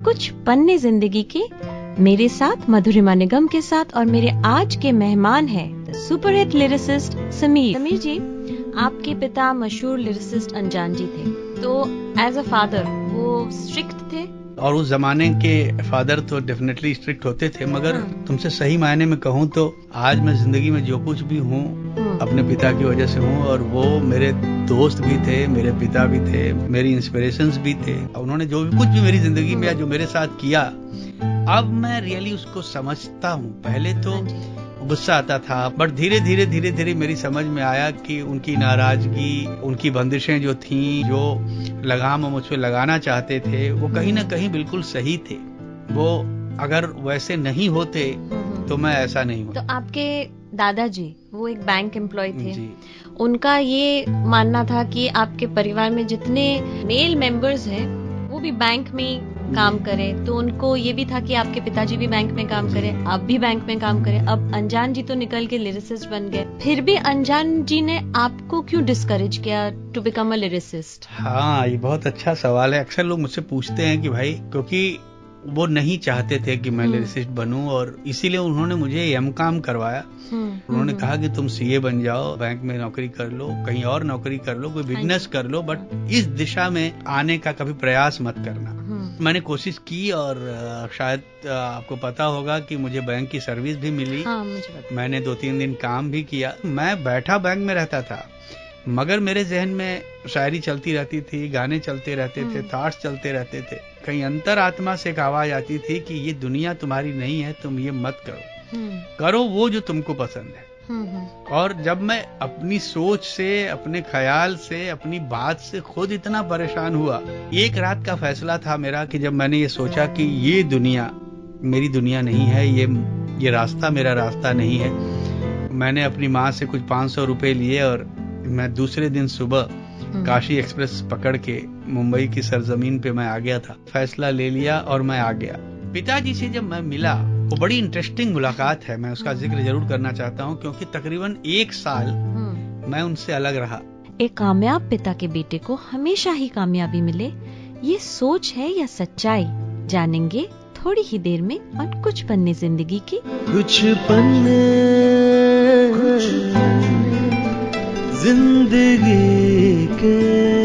कुछ पन्ने जिंदगी के। मेरे साथ मधुरिमा निगम के साथ और मेरे आज के मेहमान हैं सुपरहिट लिरिसिस्ट समीर। समीर जी, आपके पिता मशहूर लिरिसिस्ट अनजान जी थे, तो एज अ फादर वो स्ट्रिक्ट थे? और उस जमाने के फादर तो डेफिनेटली स्ट्रिक्ट होते थे, मगर तुमसे सही मायने में कहूँ तो आज मैं जिंदगी में जो कुछ भी हूँ अपने पिता की वजह से हूँ। और वो मेरे दोस्त भी थे, मेरे पिता भी थे, मेरी इंस्पिरेशंस भी थे। उन्होंने जो भी कुछ भी मेरी जिंदगी में या जो मेरे साथ किया, अब मैं रियली उसको समझता हूँ। पहले तो गुस्सा आता था, बट धीरे धीरे मेरी समझ में आया कि उनकी नाराजगी, उनकी बंदिशें जो थीं, जो लगाम वो मुझ पे लगाना चाहते थे, वो कहीं ना कहीं बिल्कुल सही थे। वो अगर वैसे नहीं होते तो मैं ऐसा नहीं होता। तो आपके दादाजी वो एक बैंक एम्प्लॉय थे जी। उनका ये मानना था कि आपके परिवार में जितने मेल मेंबर्स हैं वो भी बैंक में काम करें, तो उनको ये भी था कि आपके पिताजी भी बैंक में काम करें, आप भी बैंक में काम करें। अब अनजान जी तो निकल के लिरिसिस्ट बन गए, फिर भी अनजान जी ने आपको क्यों डिस्करेज किया टू बिकम अ लिरिसिस्ट? हाँ, ये बहुत अच्छा सवाल है। अक्सर लोग मुझसे पूछते हैं कि भाई, क्योंकि वो नहीं चाहते थे कि मैं लिरिसिस्ट बनूं, और इसीलिए उन्होंने मुझे एमकॉम करवाया। उन्होंने कहा कि तुम सीए बन जाओ, बैंक में नौकरी कर लो, कहीं और नौकरी कर लो, कोई बिजनेस कर लो, बट इस दिशा में आने का कभी प्रयास मत करना। मैंने कोशिश की और शायद आपको पता होगा कि मुझे बैंक की सर्विस भी मिली। हाँ, मुझे पता। मैंने 2-3 दिन काम भी किया। मैं बैठा बैंक में रहता था, मगर मेरे जहन में शायरी चलती रहती थी, गाने चलते रहते थे, थॉट्स चलते रहते थे। कहीं अंतर आत्मा से एक आवाज आती थी कि ये दुनिया तुम्हारी नहीं है, तुम ये मत करो, करो वो जो तुमको पसंद है। और जब मैं अपनी सोच से, अपने ख्याल से, अपनी बात से खुद इतना परेशान हुआ, एक रात का फैसला था मेरा कि जब मैंने ये सोचा कि ये दुनिया मेरी दुनिया नहीं है, ये रास्ता मेरा रास्ता नहीं है, मैंने अपनी माँ से कुछ 500 रुपए लिए और मैं दूसरे दिन सुबह काशी एक्सप्रेस पकड़ के मुंबई की सरजमीन पे मैं आ गया था। फैसला ले लिया और मैं आ गया। पिताजी से जब मैं मिला, वो बड़ी इंटरेस्टिंग मुलाकात है, मैं उसका जिक्र जरूर करना चाहता हूँ, क्योंकि तकरीबन 1 साल मैं उनसे अलग रहा। एक कामयाब पिता के बेटे को हमेशा ही कामयाबी मिले, ये सोच है या सच्चाई, जानेंगे थोड़ी ही देर में और कुछ पन्ने जिंदगी की। कुछ पन्ने जिंदगी के